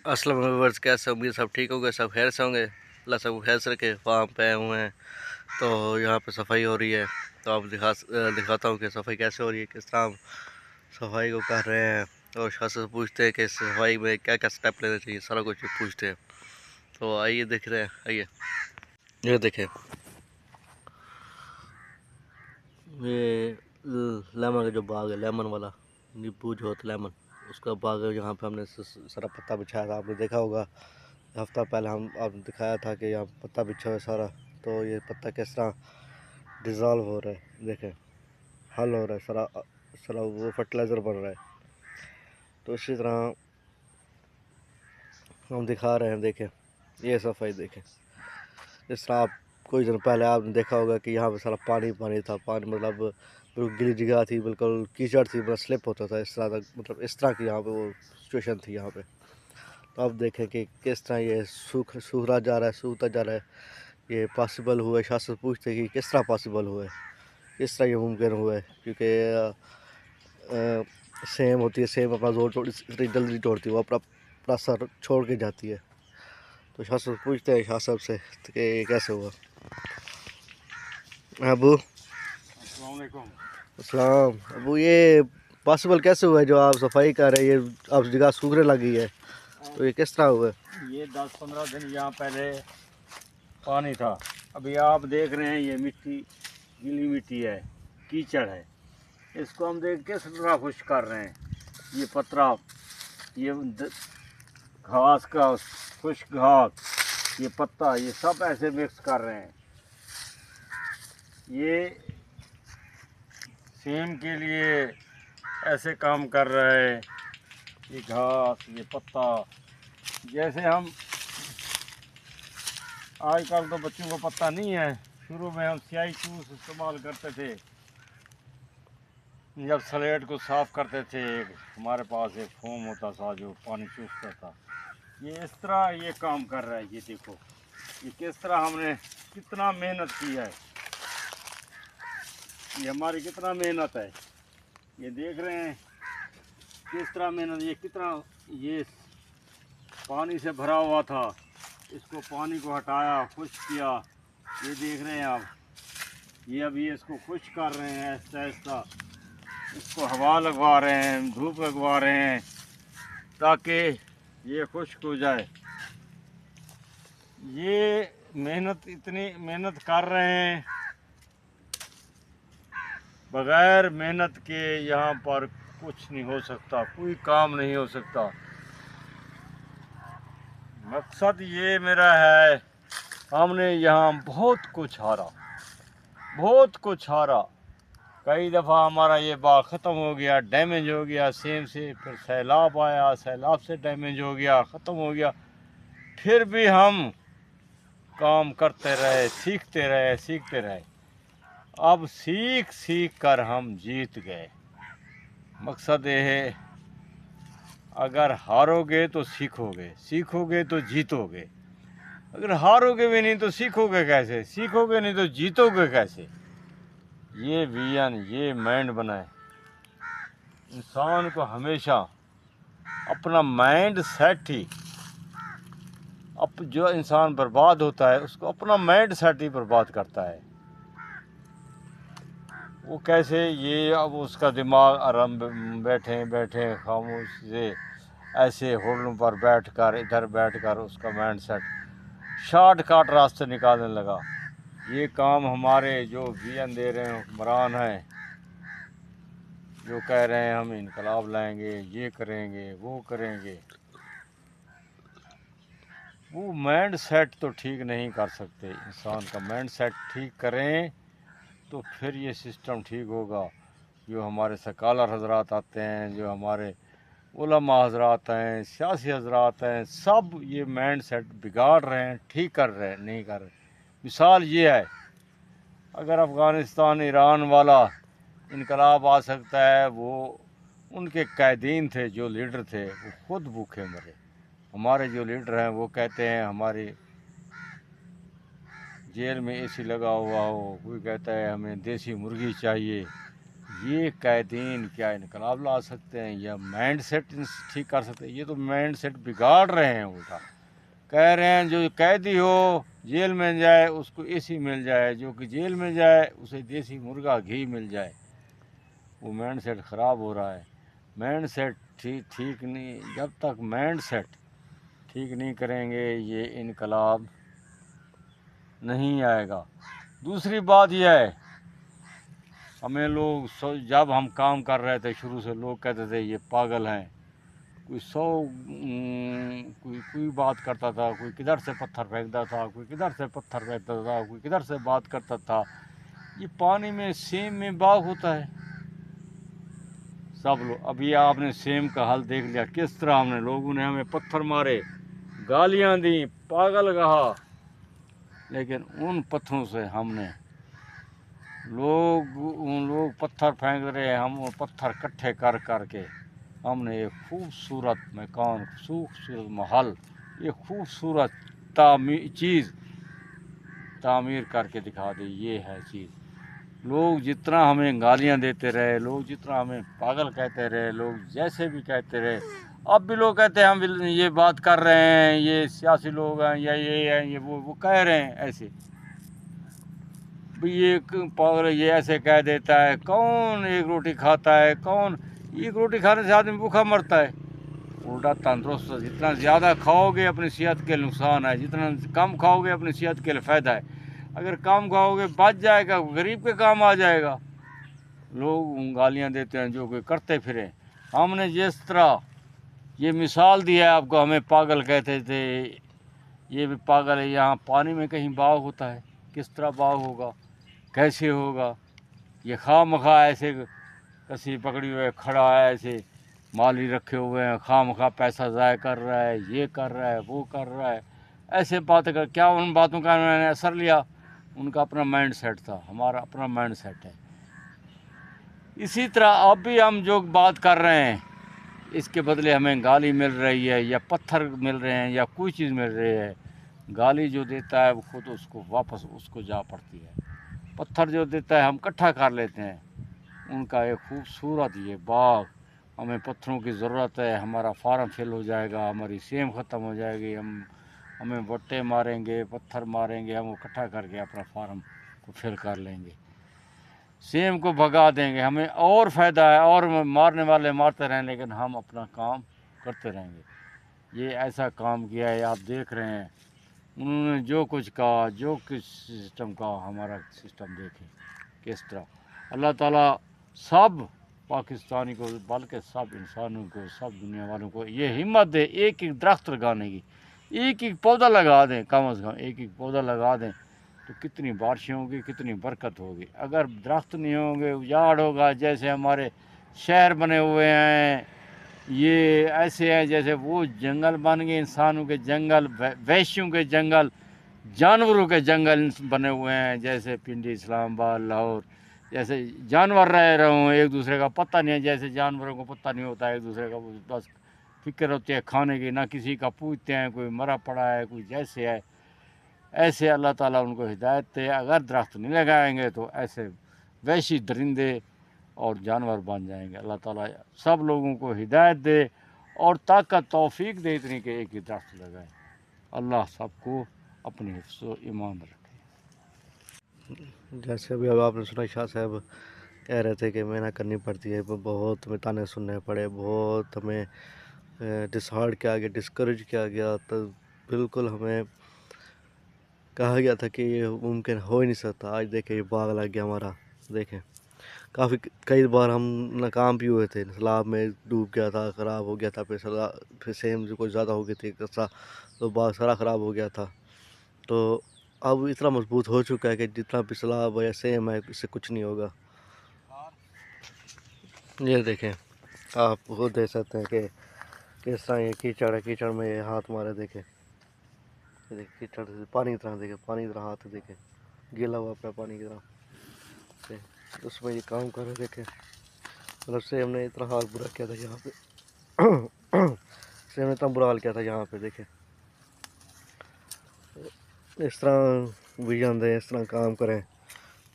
अस्सलाम व्यूअर्स, कैसे होंगे? सब ठीक होंगे, सब खैर से होंगे। अल्लाह सबको खैर से रखे। फार्म पे आए हुए हैं तो यहाँ पे सफाई हो रही है। तो आप दिखाता हूँ कि सफाई कैसे हो रही है, किस तरह हम सफाई को कर रहे हैं। और शाह से पूछते हैं कि सफाई में क्या क्या स्टेप लेने चाहिए, सारा कुछ पूछते हैं। तो आइए देख रहे हैं, आइए ये देखें, ये लेमन का जो बाग है, लेमन वाला नींबू जो होता है लेमन, उसका बाग है। यहाँ पे हमने सारा पत्ता बिछाया था, आपने देखा होगा। हफ्ता पहले हम आपने दिखाया था कि यहाँ पत्ता बिछा हुआ है सारा। तो ये पत्ता किस तरह डिज़ोल्व हो रहा है, देखें, हल हो रहा है सारा सारा, वो फर्टिलाइज़र बन रहा है। तो इसी तरह हम दिखा रहे हैं, देखें ये सफाई देखें। इस तरह आप कुछ दिन पहले आपने देखा होगा कि यहाँ पे सारा पानी पानी था, पानी मतलब बिल्कुल गिली जगह थी, बिल्कुल कीचड़ थी, मतलब स्लिप होता था इस तरह तक, मतलब इस तरह की यहाँ पे वो सिचुएशन थी यहाँ पे। तो आप देखें कि किस तरह ये सूखा जा रहा है, सूखता जा रहा है। ये पॉसिबल हुआ है, शासन पूछते हैं कि किस तरह पॉसिबल हुआ है, किस तरह ये मुमकिन हुआ है। क्योंकि सेम होती है, सेम अपना जोर इतनी जल्दी तोड़ती है, वो अपना अपना सर छोड़ के जाती है। तो शासन पूछते हैं शाह साहब से कि ये कैसे हुआ। अबू अस्सलाम। अबू, ये पॉसिबल कैसे हुआ है जो आप सफाई कर रहे हैं, ये आप जगह सूखने लगी है, तो ये किस तरह हुआ है? ये 10-15 दिन यहाँ पहले पानी था। अभी आप देख रहे हैं ये मिट्टी गीली मिट्टी है, कीचड़ है। इसको हम देख किस तरह खुश कर रहे हैं। ये पतरा, ये घास का खुश्क घास, ये पत्ता, ये सब ऐसे मिक्स कर रहे हैं। ये सेम के लिए ऐसे काम कर रहा है। ये घास, ये पत्ता, जैसे हम आजकल तो बच्चों को पता नहीं है। शुरू में हम स्याही चूस इस्तेमाल करते थे, जब स्लेट को साफ़ करते थे। हमारे पास एक फोम होता था जो पानी चूसता था। ये इस तरह ये काम कर रहा है। ये देखो, ये किस तरह हमने कितना मेहनत की है। ये हमारी कितना मेहनत है, ये देख रहे हैं किस तरह मेहनत। ये कितना, ये पानी से भरा हुआ था, इसको पानी को हटाया, खुश्क किया। ये देख रहे हैं आप, ये अभी इसको खुश्क कर रहे हैं ऐसा ऐसा। इसको हवा लगवा रहे हैं, धूप लगवा रहे हैं ताकि ये खुश्क हो जाए। ये मेहनत, इतनी मेहनत कर रहे हैं। बगैर मेहनत के यहाँ पर कुछ नहीं हो सकता, कोई काम नहीं हो सकता। मकसद ये मेरा है, हमने यहाँ बहुत कुछ हारा, बहुत कुछ हारा। कई दफ़ा हमारा ये बाग ख़त्म हो गया, डैमेज हो गया सेम से। फिर सैलाब आया, सैलाब से डैमेज हो गया, ख़त्म हो गया। फिर भी हम काम करते रहे, सीखते रहे, सीखते रहे। अब सीख सीख कर हम जीत गए। मकसद ये है, अगर हारोगे तो सीखोगे, सीखोगे तो जीतोगे। अगर हारोगे भी नहीं तो सीखोगे कैसे, सीखोगे नहीं तो जीतोगे कैसे। ये विजन, ये माइंड बनाए। इंसान को हमेशा अपना माइंड सेट ही, अब जो इंसान बर्बाद होता है उसको अपना माइंड सेट ही बर्बाद करता है। वो कैसे, ये अब उसका दिमाग आराम बैठे बैठे खामोश से ऐसे होटलों पर बैठकर, इधर बैठकर उसका माइंड सेट शॉर्टकट रास्ते निकालने लगा। ये काम हमारे जो विजन दे रहे हैं हुक्मरान हैं, जो कह रहे हैं हम इनकलाब लाएंगे, ये करेंगे, वो करेंगे, वो माइंड सेट तो ठीक नहीं कर सकते। इंसान का माइंड सेट ठीक करें तो फिर ये सिस्टम ठीक होगा। जो हमारे सकालर हजरात आते हैं, जो हमारे उलमा हजरात हैं, सियासी हजरात हैं, सब ये माइंड सेट बिगाड़ रहे हैं, ठीक कर रहे हैं, नहीं कर रहे। मिसाल ये है, अगर अफ़गानिस्तान ईरान वाला इनकलाब आ सकता है, वो उनके कैदीन थे, जो लीडर थे, वो खुद भूखे मरे। हमारे जो लीडर हैं वो कहते हैं हमारी जेल में एसी लगा हुआ हो, कोई कहता है हमें देसी मुर्गी चाहिए, ये कैदीन क्या इनकलाब ला सकते हैं या माइंड सेट ठीक कर सकते हैं? ये तो माइंड सेट बिगाड़ रहे हैं उल्टा। कह रहे हैं जो कैदी हो जेल में जाए उसको एसी मिल जाए, जो कि जेल में जाए उसे देसी मुर्गा घी मिल जाए। वो माइंड सेट ख़राब हो रहा है। माइंड सेट ठीक नहीं, जब तक माइंड सेट ठीक नहीं करेंगे ये इनकलाब नहीं आएगा। दूसरी बात यह है, हमें लोग जब हम काम कर रहे थे शुरू से लोग कहते थे ये पागल हैं। कोई बात करता था, कोई किधर से पत्थर फेंकता था, कोई किधर से पत्थर फेंकता था, कोई किधर से बात करता था। ये पानी में सेम में बाग होता है। सब लोग अभी आपने सेम का हाल देख लिया, किस तरह हमने लोगों ने हमें पत्थर मारे, गालियां दी, पागल कहा, लेकिन उन पत्थरों से हमने लोग पत्थर फेंक रहे हैं, हम वो पत्थर इकट्ठे कर करके हमने एक खूबसूरत मकान, खूबसूरत महल, ये खूबसूरत चीज़ तामीर करके दिखा दी। ये है चीज़। लोग जितना हमें गालियां देते रहे, लोग जितना हमें पागल कहते रहे, लोग जैसे भी कहते रहे, अब भी लोग कहते हैं हम ये बात कर रहे हैं, ये सियासी लोग हैं या ये हैं, ये वो कह रहे हैं ऐसे भी। ये पागल ये ऐसे कह देता है। कौन एक रोटी खाता है? कौन एक रोटी खाने से आदमी भूखा मरता है? उल्टा तंदुरुस्त। जितना ज़्यादा खाओगे अपनी सेहत के नुकसान है, जितना कम खाओगे अपनी सेहत के लिए फ़ायदा है। अगर कम खाओगे बच जाएगा, गरीब के काम आ जाएगा। लोग गालियां देते हैं जो कि करते फिरे। हमने जिस तरह ये मिसाल दिया है आपको, हमें पागल कहते थे, ये भी पागल है। यहाँ पानी में कहीं बाग होता है? किस तरह बाग होगा, कैसे होगा? ये खामखा ऐसे कसी पकड़ी हुए खड़ा है, ऐसे माली रखे हुए हैं, खामखा पैसा ज़ाय कर रहा है, ये कर रहा है, वो कर रहा है, ऐसे बातें कर। क्या उन बातों का मैंने असर लिया? उनका अपना माइंड सेट था, हमारा अपना माइंड सेट है। इसी तरह अब भी हम जो बात कर रहे हैं, इसके बदले हमें गाली मिल रही है या पत्थर मिल रहे हैं या कोई चीज़ मिल रही है। गाली जो देता है वो खुद उसको वापस उसको जा पड़ती है। पत्थर जो देता है हम इकट्ठा कर लेते हैं। उनका एक खूबसूरत ये बाग, हमें पत्थरों की ज़रूरत है, हमारा फार्म फिल हो जाएगा, हमारी सेम ख़त्म हो जाएगी, हमें बट्टे मारेंगे, पत्थर मारेंगे, हम इकट्ठा करके अपना फार्म को फिल कर लेंगे, सेम को भगा देंगे। हमें और फ़ायदा है, और मारने वाले मारते रहें लेकिन हम अपना काम करते रहेंगे। ये ऐसा काम किया है, आप देख रहे हैं। उन्होंने जो कुछ कहा, जो कुछ सिस्टम का, हमारा सिस्टम देखें किस तरह। अल्लाह ताला सब पाकिस्तानी को बल्कि सब इंसानों को, सब दुनिया वालों को ये हिम्मत दे एक एक दरख्त लगाने की। एक एक पौधा लगा दें, कम से कम एक एक पौधा लगा दें तो कितनी बारिशें होगी, कितनी बरकत होगी। अगर दरख्त नहीं होंगे, उजाड़ होगा, जैसे हमारे शहर बने हुए हैं, ये ऐसे हैं जैसे वो जंगल बन गए, इंसानों के जंगल, वैश्यों के जंगल, जानवरों के जंगल बने हुए हैं। जैसे पिंडी, इस्लामाबाद, लाहौर, जैसे जानवर रह रहे हों, एक दूसरे का पता नहीं है। जैसे जानवरों को पता नहीं होता है एक दूसरे का, बस फिक्र होती है खाने की, ना किसी का पूछते हैं, कोई मरा पड़ा है, कोई जैसे है। ऐसे अल्लाह ताला उनको हिदायत दे। अगर दरख्त नहीं लगाएंगे तो ऐसे वैशी दरिंदे और जानवर बन जाएंगे। अल्लाह ताला सब लोगों को हिदायत दे और ताकत तौफीक दे इतनी कि एक ही दरख्त लगाए। अल्लाह सबको अपनी हिफ्ज़ ईमान रखे। जैसे अभी अब आपने सुना शाह साहब कह रहे थे कि मेहनत करनी पड़ती है, बहुत हमें ताने सुनने पड़े, बहुत हमें डिसहार्ड किया गया, डिस्करेज किया गया। तो बिल्कुल हमें कहा गया था कि ये मुमकिन हो ही नहीं सकता। आज देखें ये बाग लग गया हमारा। देखें कई बार हम नाकाम भी हुए थे, सैलाब में डूब गया था, ख़राब हो गया था, फिर सेम जो कुछ ज़्यादा हो गई थी कच्चा, तो बाग सारा ख़राब हो गया था। तो अब इतना मजबूत हो चुका है कि जितना भी सैलाब या सेम है, इससे कुछ नहीं होगा। ये देखें, आप खुद देख सकते हैं कि किस तरह ये कीचड़ है, कीचड़ में ये हाथ मारे। देखें ये देखें कीचड़ से पानी की तरह, देखें पानी की तरह हाथ, देखें गीला हुआ अपना पानी की तरह, उसमें ये काम कर रहे। देखें मतलब से हमने इतना हाल बुरा किया था यहाँ पे से हमने इतना बुरा हाल किया था यहाँ पे। देखें इस तरह विजन दें, इस तरह काम करें,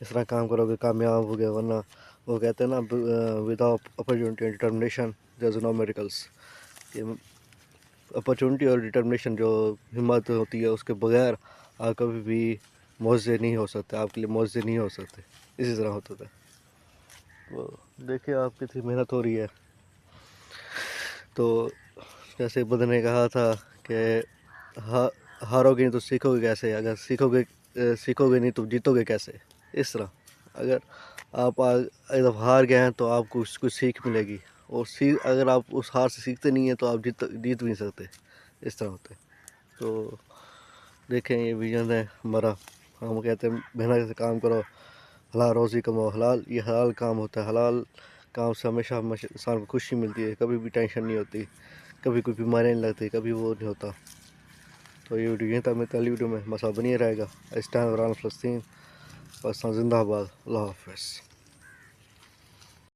इस तरह काम करोगे कामयाब हो गए, वरना وہ کہتے ہیں نا without opportunity and determination there is no miracles. کہ اپرچونٹی اور ڈٹرمنیشن جو ہمت ہوتی ہے اس کے بغیر آپ کبھی بھی معجزے نہیں ہو سکتے, آپ کے لیے معجزے نہیں ہو سکتے. اسی طرح ہوتا تھا. وہ دیکھیے آپ کتنی محنت ہو رہی ہے. تو جیسے بدر نے کہا تھا کہ ہارو گے نہیں تو سیکھو گے کیسے, اگر سیکھو گے نہیں تو جیتو گے کیسے. اس طرح اگر آپ ایک دفعہ ہار گئے ہیں تو آپ کو کچھ سیکھ ملے گی, اور اگر آپ اس ہار سے سیکھتے نہیں ہیں تو آپ جیت بھی نہیں سکتے. اس طرح ہوتے. تو دیکھیں یہ ویژن ہے ہمارا. ہم کہتے ہیں محنت سے کام کرو, حلال روزی کماؤ. یہ حلال کام ہوتا ہے. حلال کام سے ہمیشہ انسان کو خوشی ملتی ہے, کبھی بھی ٹینشن نہیں ہوتی, کبھی کوئی بیماری نہیں لگتی, کبھی وہ نہیں ہوتا. تو یہ ویڈیو یہیں تک, میں اگلی ویڈیو میں مسئلہ بنی رہے گا. اسٹینڈ وران فلسطین, پاکستان زندہ باد. اللہ حافظ.